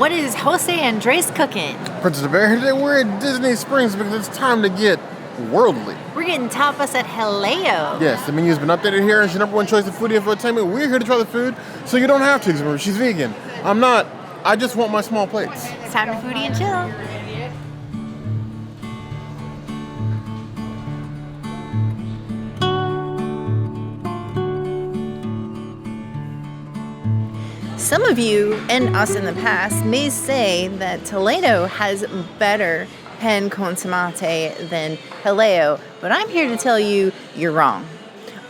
What is Jose Andres cooking? Princess of Air, today we're at Disney Springs because it's time to get worldly. We're getting tapas at Jaleo. Yes, the menu's been updated here. It's your number one choice of foodie infotainment. We're here to try the food, so you don't have to. Remember, she's vegan. I'm not. I just want my small plates. It's time to foodie and chill. Some of you and us in the past may say that Toledo has better pan con tomate than Jaleo, but I'm here to tell you you're wrong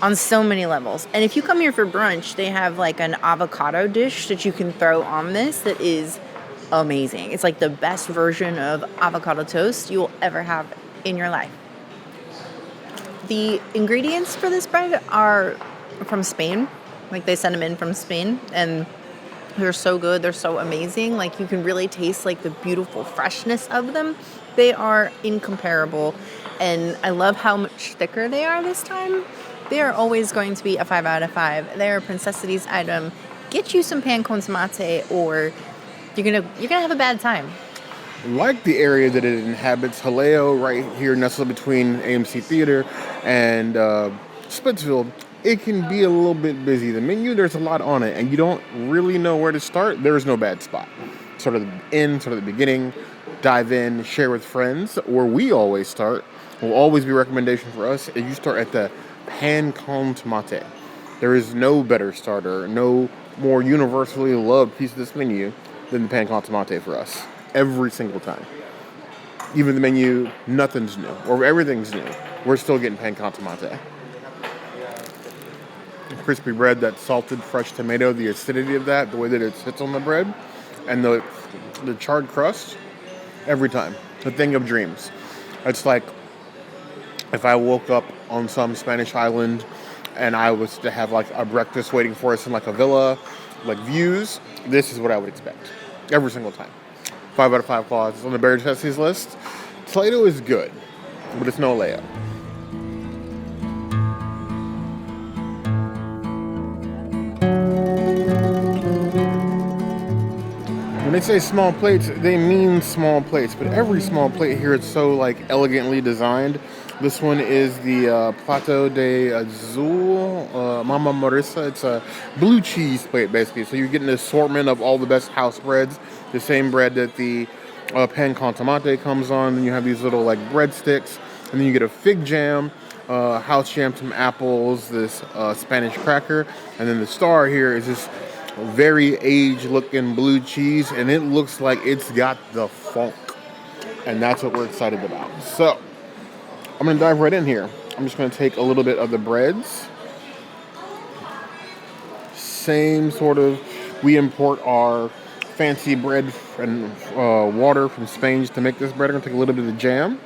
on so many levels. And if you come here for brunch, they have like an avocado dish that you can throw on this that is amazing. It's like the best version of avocado toast you will ever have in your life. The ingredients for this bread are from Spain. Like they send them in from Spain, and they're so good. They're so amazing. Like you can really taste like the beautiful freshness of them. They are incomparable. And I love how much thicker they are this time. They are always going to be a 5 out of 5. They're a Princessity's item. Get you some pan con tomate or you're gonna have a bad time. Like the area that it inhabits, Jaleo, right here nestled between AMC Theater and Splitsville, it can be a little bit busy. The menu, there's a lot on it, and you don't really know where to start. There is no bad spot. Sort of the beginning, dive in, share with friends. Where we always start, will always be a recommendation for us, is you start at the pan con tomate. There is no better starter, no more universally loved piece of this menu than the pan con tomate for us. Every single time. Even the menu, nothing's new, or everything's new. We're still getting pan con tomate. Crispy bread, that salted fresh tomato, the acidity of that, the way that it sits on the bread, and the charred crust, every time. The thing of dreams. It's like if I woke up on some Spanish island and I was to have like a breakfast waiting for us in like a villa, like views, this is what I would expect. Every single time. 5 out of 5 claws. It's on the Bear Testies list. Toledo is good, but it's no Jaleo. When they say small plates, they mean small plates, but every small plate here is so like elegantly designed. This one is the Plato de Azul, Mama Marisa. It's a blue cheese plate basically. So you're getting an assortment of all the best house breads, the same bread that the pan con tomate comes on. Then you have these little like breadsticks, and then you get a fig jam, house jam, some apples, this Spanish cracker, and then the star here is this very aged-looking blue cheese, and it looks like it's got the funk, and that's what we're excited about. So, I'm going to dive right in here. I'm just going to take a little bit of the breads. Same sort of, we import our fancy bread and water from Spain to make this bread. I'm going to take a little bit of the jam.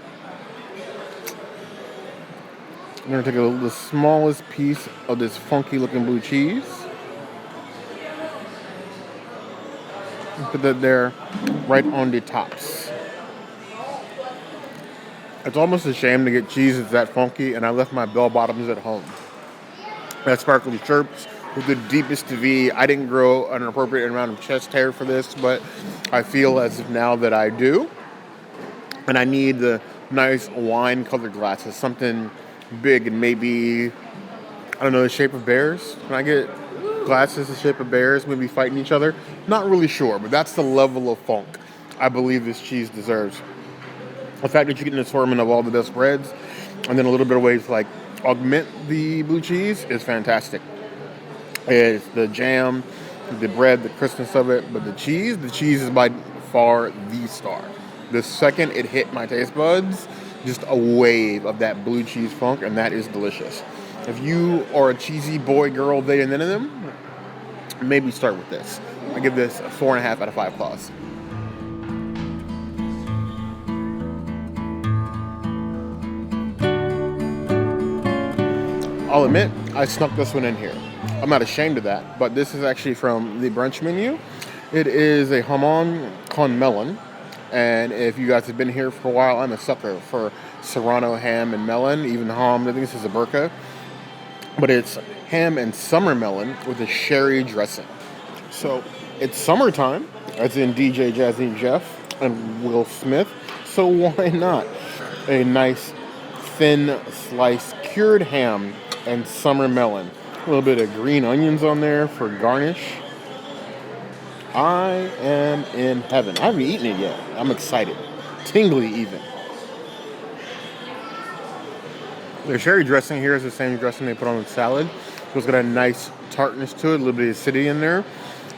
I'm going to take the smallest piece of this funky-looking blue cheese. Put that there, right on the tops. It's almost a shame to get cheese that's that funky, and I left my bell bottoms at home. That sparkly chirps with the deepest V. I didn't grow an appropriate amount of chest hair for this, but I feel as if now that I do. And I need the nice wine-colored glasses, something big and maybe, I don't know, the shape of bears. Can I get glasses the shape of bears, maybe fighting each other? Not really sure, but that's the level of funk I believe this cheese deserves. The fact that you get an assortment of all the best breads and then a little bit of ways to like augment the blue cheese is fantastic. It's the jam, the bread, the crispness of it, but the cheese is by far the star. The second it hit my taste buds, just a wave of that blue cheese funk, and that is delicious. If you are a cheesy boy, girl, they, and then of them, maybe start with this. I give this a 4.5 out of 5 claws. I'll admit, I snuck this one in here. I'm not ashamed of that, but this is actually from the brunch menu. It is a jamon con melon, and if you guys have been here for a while, I'm a sucker for Serrano ham and melon, even ham. I think this is a burqa. But it's ham and summer melon with a sherry dressing. So It's summertime, as in DJ Jazzy Jeff and Will Smith, so why not a nice thin sliced cured ham and summer melon. A little bit of green onions on there for garnish. I am in heaven. I haven't eaten it yet. I'm excited. Tingly even. The sherry dressing here is the same dressing they put on the salad. So it's got a nice tartness to it, a little bit of acidity in there.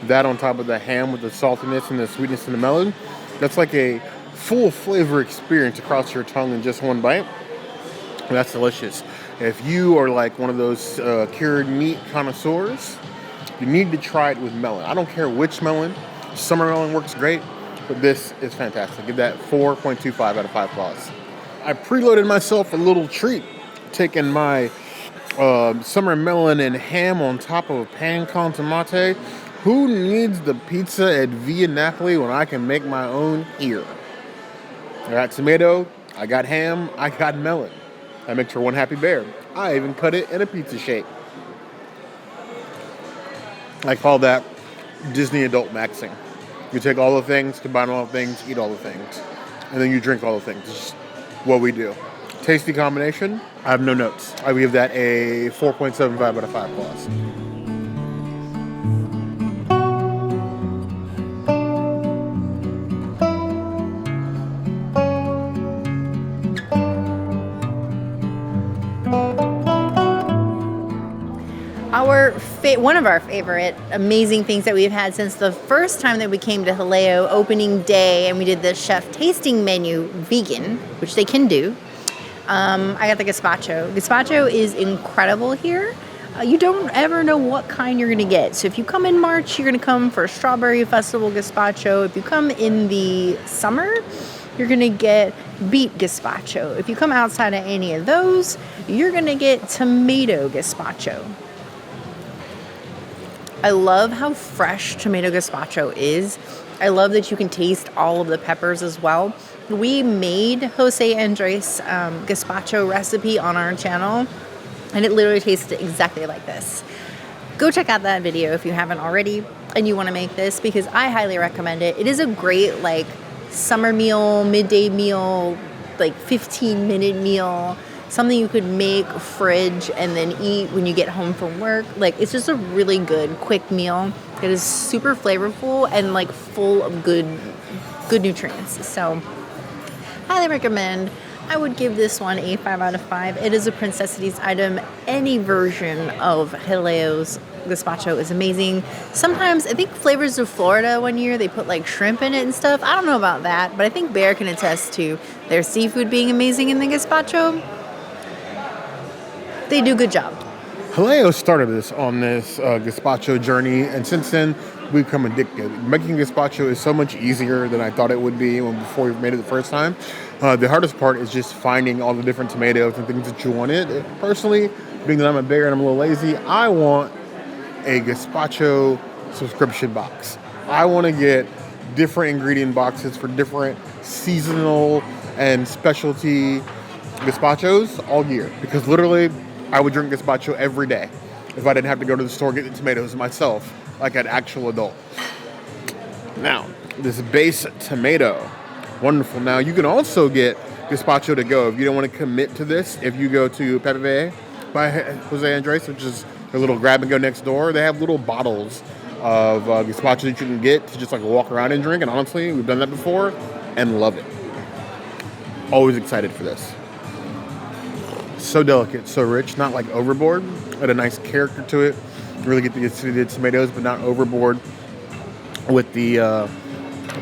That on top of the ham with the saltiness and the sweetness in the melon. That's like a full flavor experience across your tongue in just one bite. That's delicious. If you are like one of those cured meat connoisseurs, you need to try it with melon. I don't care which melon. Summer melon works great, but this is fantastic. Give that 4.25 out of 5 claws. I preloaded myself a little treat, taking my summer melon and ham on top of a pan con tomate. Who needs the pizza at Via Napoli when I can make my own here? I got tomato, I got ham, I got melon. I make for one happy bear. I even cut it in a pizza shape. I call that Disney adult maxing. You take all the things, combine all the things, eat all the things, and then you drink all the things. It's just what we do. Tasty combination. I have no notes. I would give that a 4.75 out of 5 claws. One of our favorite amazing things that we've had since the first time that we came to Jaleo opening day, and we did the chef tasting menu vegan, which they can do. I got the Gazpacho. Gazpacho is incredible here. You don't ever know what kind you're going to get. So if you come in March, you're going to come for Strawberry Festival Gazpacho. If you come in the summer, you're going to get beet Gazpacho. If you come outside of any of those, you're going to get tomato Gazpacho. I love how fresh tomato Gazpacho is. I love that you can taste all of the peppers as well. We made Jose Andres Gazpacho recipe on our channel, and it literally tastes exactly like this. Go check out that video if you haven't already and you want to make this, because I highly recommend it. It is a great like summer meal, midday meal, like 15-minute meal. Something you could make, fridge, and then eat when you get home from work. Like, it's just a really good, quick meal. It is super flavorful and like full of good nutrients. So, highly recommend. I would give this one a 5 out of 5. It is a Princessities item. Any version of Jaleo's Gazpacho is amazing. Sometimes, I think Flavors of Florida one year, they put like shrimp in it and stuff. I don't know about that, but I think Bear can attest to their seafood being amazing in the Gazpacho. They do a good job. Jaleo started this on this Gazpacho journey, and since then we've become addicted. Making Gazpacho is so much easier than I thought it would be before we made it the first time. The hardest part is just finding all the different tomatoes and things that you wanted. Personally, being that I'm a bear and I'm a little lazy, I want a Gazpacho subscription box. I want to get different ingredient boxes for different seasonal and specialty Gazpachos all year, because literally I would drink Gazpacho every day if I didn't have to go to the store and get the tomatoes myself like an actual adult. Now, this base tomato, wonderful. Now, you can also get Gazpacho to go if you don't want to commit to this. If you go to Pepe by Jose Andres, which is a little grab and go next door, they have little bottles of Gazpacho that you can get to just like walk around and drink. And honestly, we've done that before and love it. Always excited for this. So delicate, so rich, not like overboard, but a nice character to it. Really get the acidity of tomatoes, but not overboard with the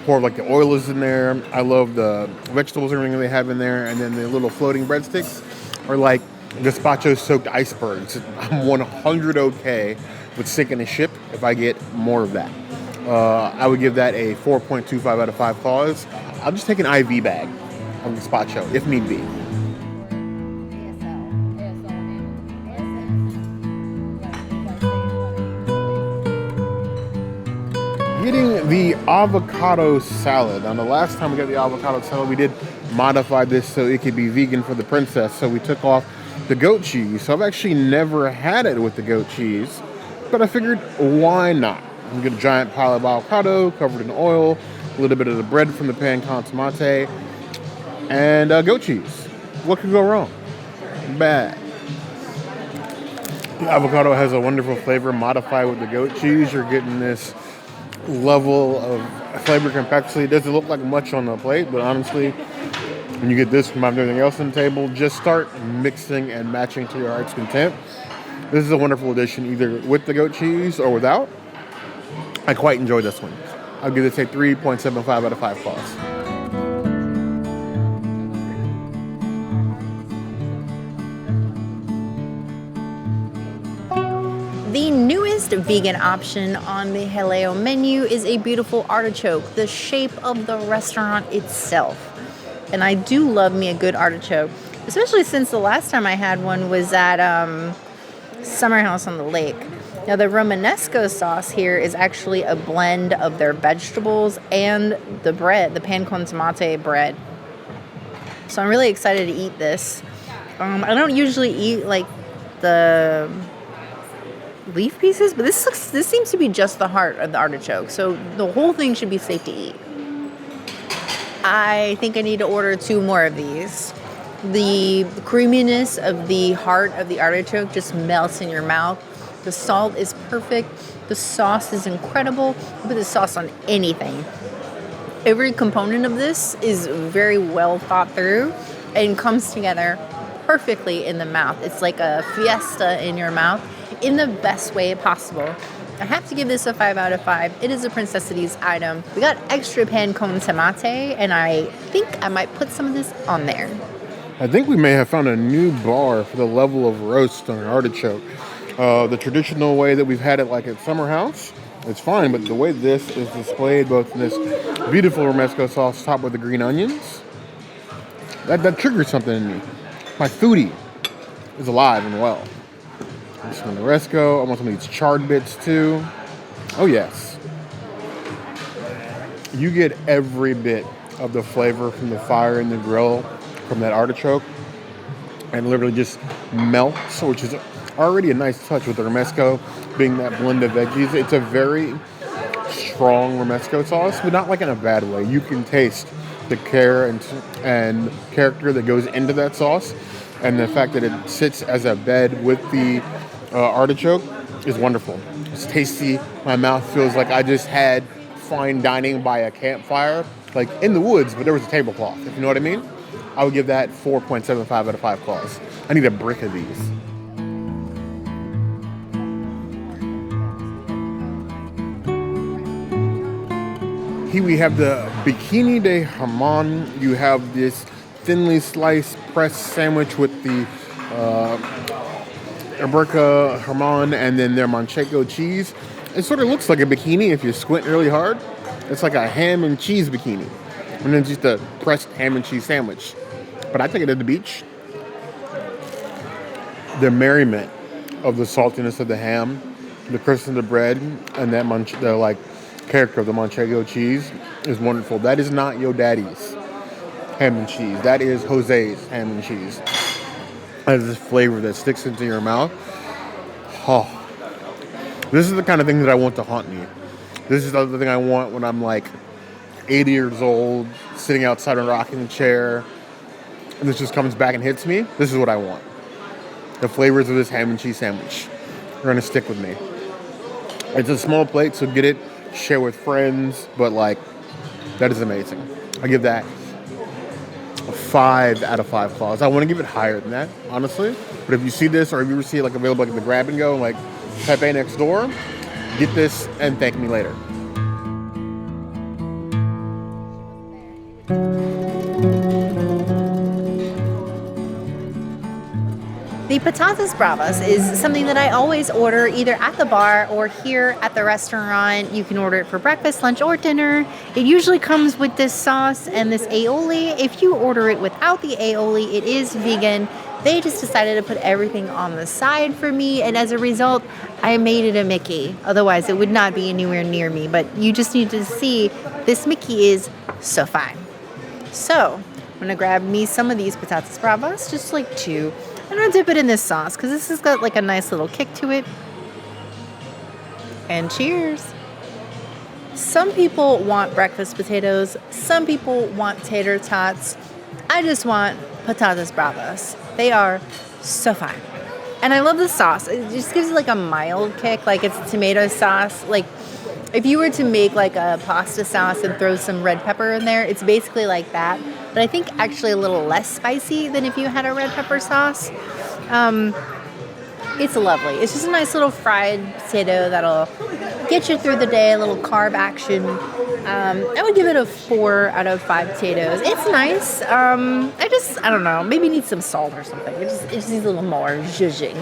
pour of like the oil is in there. I love the vegetables and everything they have in there, and then the little floating breadsticks are like Gazpacho soaked icebergs. I'm 100 okay with sinking a ship if I get more of that. I would give that a 4.25 out of 5 claws. I'll just take an IV bag of Gazpacho if need be. Getting the avocado salad. Now, the last time we got the avocado salad, we did modify this so it could be vegan for the princess. So we took off the goat cheese. So I've actually never had it with the goat cheese, but I figured why not? You get a giant pile of avocado covered in oil, a little bit of the bread from the pan con tomate, and goat cheese. What could go wrong? Bad. The avocado has a wonderful flavor modified with the goat cheese. You're getting this level of flavor complexity. It doesn't look like much on the plate, but honestly, when you get this from everything else on the table, just start mixing and matching to your heart's content. This is a wonderful addition, either with the goat cheese or without. I quite enjoy this one. I'll give this a 3.75 out of 5 claws. The newest vegan option on the Jaleo menu is a beautiful artichoke, the shape of the restaurant itself. And I do love me a good artichoke, especially since the last time I had one was at Summer House on the Lake. Now the Romesco sauce here is actually a blend of their vegetables and the bread, the pan con tomate bread. So I'm really excited to eat this. I don't usually eat like the leaf pieces, but this seems to be just the heart of the artichoke. So the whole thing should be safe to eat. I think I need to order 2 more of these. The creaminess of the heart of the artichoke just melts in your mouth. The salt is perfect. The sauce is incredible. Put the sauce on anything. Every component of this is very well thought through and comes together perfectly in the mouth. It's like a fiesta in your mouth in the best way possible. I have to give this a 5 out of 5. It is a Princessities item. We got extra pan con tomate, and I think I might put some of this on there. I think we may have found a new bar for the level of roast on an artichoke. The traditional way that we've had it like at Summer House, it's fine, but the way this is displayed both in this beautiful Romesco sauce topped with the green onions, that triggers something in me. My foodie is alive and well. Some Romesco, I want some of these charred bits too. Oh yes. You get every bit of the flavor from the fire in the grill from that artichoke and literally just melts, which is already a nice touch with the Romesco being that blend of veggies. It's a very strong Romesco sauce, but not like in a bad way. You can taste the care and character that goes into that sauce, and the fact that it sits as a bed with the artichoke is wonderful. It's tasty. My mouth feels like I just had fine dining by a campfire, like in the woods, but there was a tablecloth, if you know what I mean. I would give that 4.75 out of 5 claws. I need a brick of these. Here we have the Bikini de jamón. You have this thinly sliced pressed sandwich with the Alberca jamón and then their Manchego cheese. It sort of looks like a bikini if you squint really hard. It's like a ham and cheese bikini. And then just a pressed ham and cheese sandwich. But I take it at the beach. The merriment of the saltiness of the ham, the crispness of the bread, and that the character of the Manchego cheese is wonderful. That is not your daddy's ham and cheese. That is Jose's ham and cheese. That is this flavor that sticks into your mouth. Oh, this is the kind of thing that I want to haunt me. This is the other thing I want when I'm like 80 years old, sitting outside in a rocking chair, and this just comes back and hits me. This is what I want. The flavors of this ham and cheese sandwich are going to stick with me. It's a small plate, so get it, share with friends, but that is amazing. I give that a 5 out of 5 claws. I want to give it higher than that, honestly. But if you see this, or if you ever see it available in the grab and go, like Pepe next door, get this and thank me later. The patatas bravas is something that I always order either at the bar or here at the restaurant. You can order it for breakfast, lunch, or dinner. It usually comes with this sauce and this aioli. If you order it without the aioli, it is vegan. They just decided to put everything on the side for me, and as a result, I made it a Mickey. Otherwise, it would not be anywhere near me, but you just need to see this Mickey is so fine. So, I'm gonna grab me some of these patatas bravas, just like 2. I'm gonna dip it in this sauce because this has got like a nice little kick to it. And cheers. Some people want breakfast potatoes. Some people want tater tots. I just want patatas bravas. They are so fine. And I love the sauce. It just gives it like a mild kick, like it's tomato sauce. Like if you were to make like a pasta sauce and throw some red pepper in there, it's basically like that. But I think actually a little less spicy than if you had a red pepper sauce. It's lovely. It's just a nice little fried potato that'll get you through the day, a little carb action. I would give it a 4 out of 5 potatoes. It's nice. I don't know, maybe need some salt or something. It just needs a little more zhuzhing.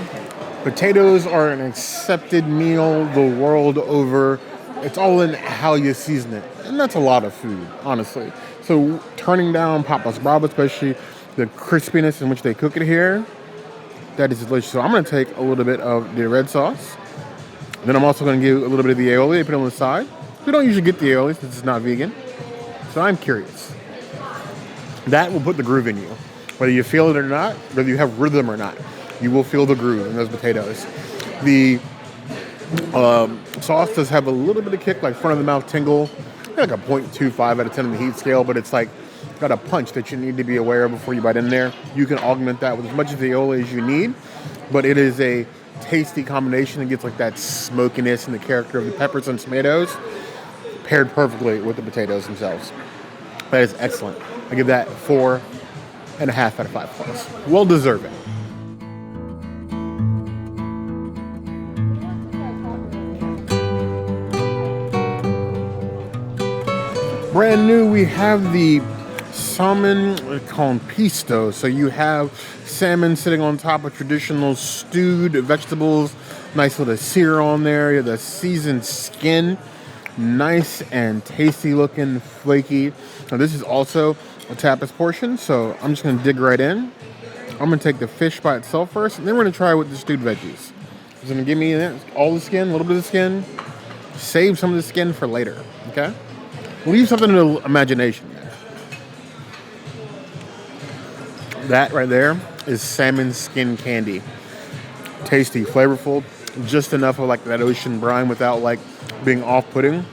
Potatoes are an accepted meal the world over. It's all in how you season it. And that's a lot of food, honestly. So turning down Papas Brava, especially the crispiness in which they cook it here, that is delicious. So I'm going to take a little bit of the red sauce. Then I'm also going to give a little bit of the aioli. I put it on the side. We don't usually get the aioli since it's not vegan. So I'm curious. That will put the groove in you. Whether you feel it or not, whether you have rhythm or not, you will feel the groove in those potatoes. The sauce does have a little bit of kick, like front of the mouth tingle. Like a 0.25 out of 10 on the heat scale, but it's like got a punch that you need to be aware of before you bite in there. You can augment that with as much of the aioli as you need, but it is a tasty combination. It gets like that smokiness and the character of the peppers and tomatoes paired perfectly with the potatoes themselves. That is excellent. I give that 4.5 out of 5 plus. Well deserving. Brand new, we have the salmon con pisto. So you have salmon sitting on top of traditional stewed vegetables. Nice little sear on there. You have the seasoned skin. Nice and tasty looking, flaky. Now this is also a tapas portion, so I'm just going to dig right in. I'm going to take the fish by itself first, and then we're going to try it with the stewed veggies. It's going to give me all the skin, a little bit of the skin. Save some of the skin for later, okay? Leave something to the imagination there. That right there is salmon skin candy. Tasty, flavorful, just enough of like that ocean brine without like being off-putting.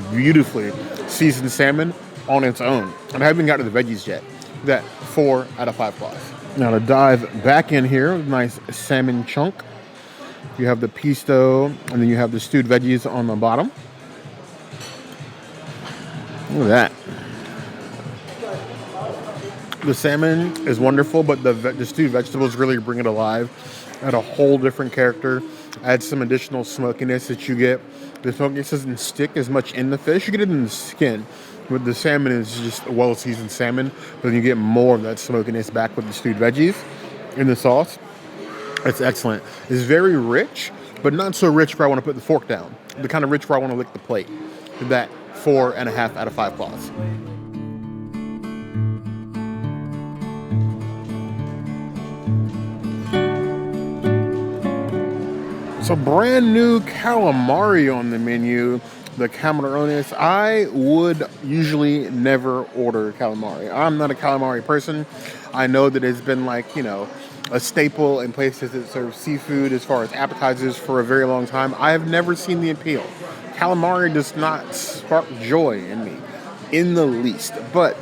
Beautifully seasoned salmon on its own. And I haven't gotten to the veggies yet. That 4 out of 5 plus. Now to dive back in here, nice salmon chunk. You have the pisto, and then you have the stewed veggies on the bottom. Look at that. The salmon is wonderful, but the stewed vegetables really bring it alive. Add a whole different character. Add some additional smokiness that you get. The smokiness doesn't stick as much in the fish. You get it in the skin. But the salmon is just a well-seasoned salmon. But then you get more of that smokiness back with the stewed veggies in the sauce. It's excellent. It's very rich, but not so rich where I want to put the fork down. The kind of rich where I want to lick the plate. That 4.5 out of 5 plus. So brand new calamari on the menu, the camarones. I would usually never order calamari. I'm not a calamari person. I know that it's been like, a staple in places that serve seafood as far as appetizers for a very long time. I have never seen the appeal. Calamari does not spark joy in me in the least. But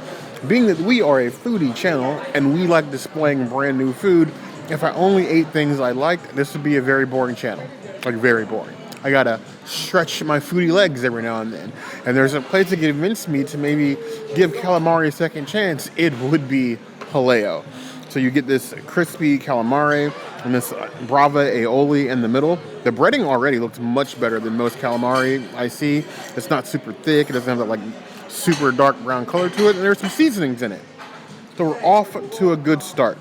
being that we are a foodie channel and we like displaying brand new food, if I only ate things I liked, this would be a very boring channel. Like very boring. I gotta stretch my foodie legs every now and then. And there's a place that convinced me to maybe give calamari a second chance. It would be Jaleo. So you get this crispy calamari and this brava aioli in the middle. The breading already looks much better than most calamari I see. It's not super thick. It doesn't have that like super dark brown color to it. And there's some seasonings in it. So we're off to a good start.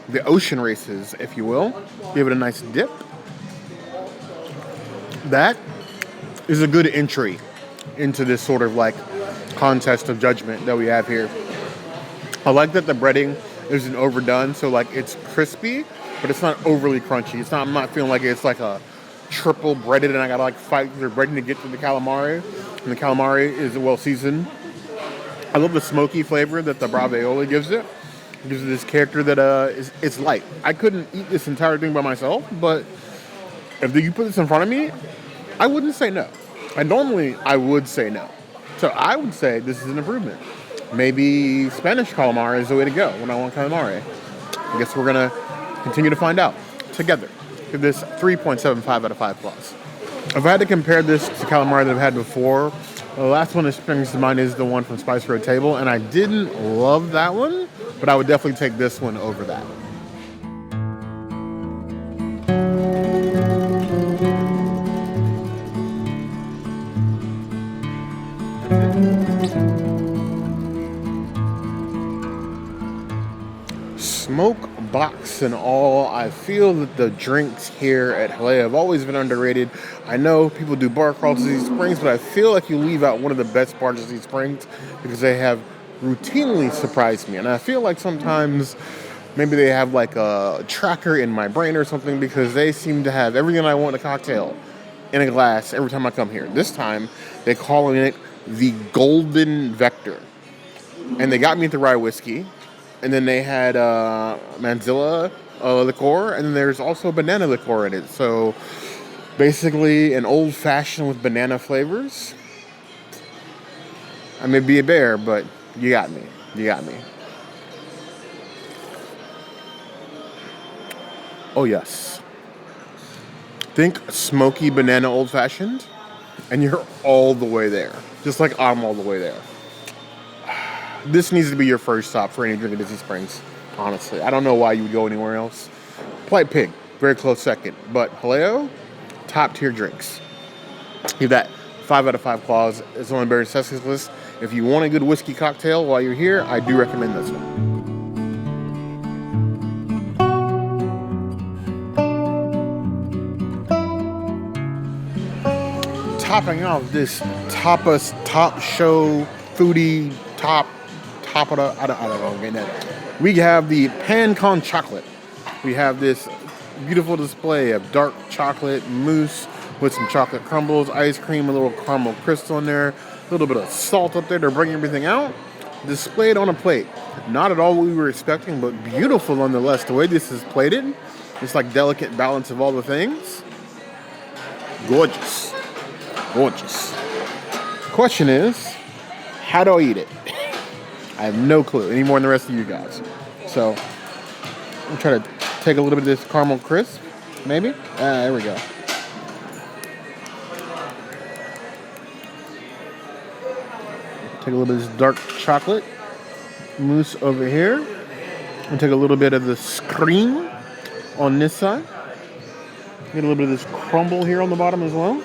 The ocean races, if you will. Give it a nice dip. That is a good entry into this sort of like contest of judgment that we have here. I like that the breading isn't overdone, so like it's crispy, but it's not overly crunchy. I'm not feeling like it's like a triple breaded and I gotta like fight the breading to get to the calamari. And the calamari is well seasoned. I love the smoky flavor that the brava aioli gives it. It gives it this character that it's light. I couldn't eat this entire thing by myself, but if you put this in front of me, I wouldn't say no. And normally I would say no. So I would say this is an improvement. Maybe Spanish calamari is the way to go when I want calamari. I guess we're going to continue to find out together. Give this 3.75 out of 5 claws. If I had to compare this to calamari that I've had before, the last one that springs to mind is the one from Spice Road Table, and I didn't love that one, but I would definitely take this one over that. Smoke box and all, I feel that the drinks here at Jaleo have always been underrated. I know people do bar crawls to these springs, but I feel like you leave out one of the best parts of these springs because they have routinely surprised me. And I feel like sometimes maybe they have like a tracker in my brain or something because they seem to have everything I want in a cocktail in a glass every time I come here. This time, they call it the Golden Vector. And they got me at the rye whiskey. And then they had manzilla liqueur, and then there's also banana liqueur in it. So basically an old fashioned with banana flavors. I may be a bear, but you got me. You got me. Oh yes. Think smoky banana old fashioned, and you're all the way there. Just like I'm all the way there. This needs to be your first stop for any drink at Disney Springs, honestly. I don't know why you would go anywhere else. Polite Pig, very close second. But Jaleo, top tier drinks. Give that 5 out of 5 claws. It's on the Bear Necessities list. If you want a good whiskey cocktail while you're here, I do recommend this one. Topping off this tapas, top show, foodie, top of the, I don't know, I'm getting that. We have the pan con chocolate. We have this beautiful display of dark chocolate mousse with some chocolate crumbles, ice cream, a little caramel crystal in there, a little bit of salt up there to bring everything out. Displayed on a plate. Not at all what we were expecting, but beautiful nonetheless. The way this is plated, it's like delicate balance of all the things. Gorgeous. Gorgeous. The question is, how do I eat it? I have no clue, any more than the rest of you guys. So, I'm trying to take a little bit of this caramel crisp, maybe? There we go. Take a little bit of this dark chocolate mousse over here. And take a little bit of the cream on this side. Get a little bit of this crumble here on the bottom as well.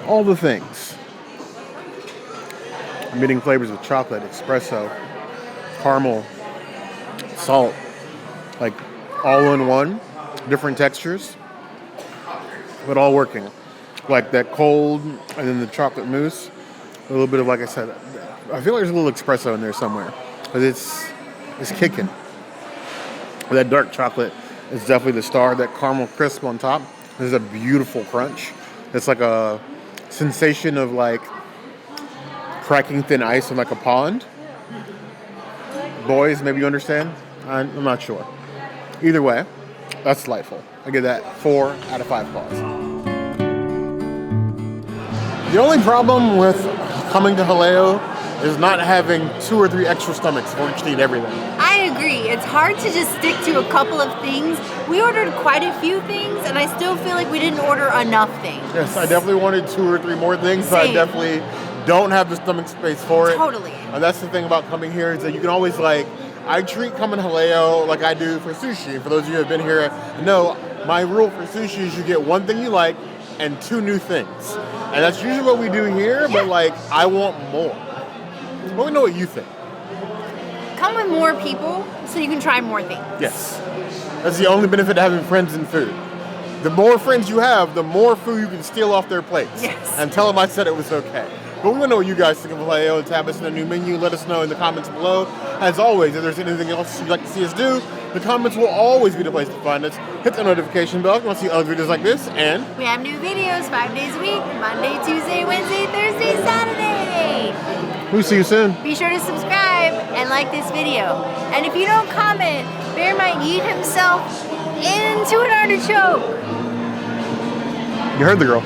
All the things. I'm getting flavors of chocolate, espresso, caramel, salt, like all in one, different textures, but all working. Like that cold and then the chocolate mousse, a little bit of, like I said, I feel like there's a little espresso in there somewhere, because it's kicking. That dark chocolate is definitely the star. That caramel crisp on top is a beautiful crunch. It's like a sensation of like cracking thin ice in like a pond. Boys, maybe you understand? I'm not sure. Either way, that's delightful. I give that 4 out of 5 claws. The only problem with coming to Jaleo is not having 2 or 3 extra stomachs for each to eat everything. I agree. It's hard to just stick to a couple of things. We ordered quite a few things, and I still feel like we didn't order enough things. Yes, I definitely wanted 2 or 3 more things, but I definitely don't have the stomach space for it. Totally. And that's the thing about coming here is that you can always I treat coming to Jaleo like I do for sushi. For those of you who have been here, know my rule for sushi is you get 1 thing you like and 2 new things. And that's usually what we do here, but I want more. Let me know what you think. Come with more people so you can try more things. Yes. That's the only benefit of having friends and food. The more friends you have, the more food you can steal off their plates. Yes. And tell them I said it was okay. But we want to know what you guys think of Jaleo and Tapas and the new menu. Let us know in the comments below. As always, if there's anything else you'd like to see us do, the comments will always be the place to find us. Hit the notification bell if you want to see other videos like this. And we have new videos 5 days a week. Monday, Tuesday, Wednesday, Thursday, Saturday. We'll see you soon. Be sure to subscribe and like this video. And if you don't comment, Bear might eat himself into an artichoke. You heard the girl.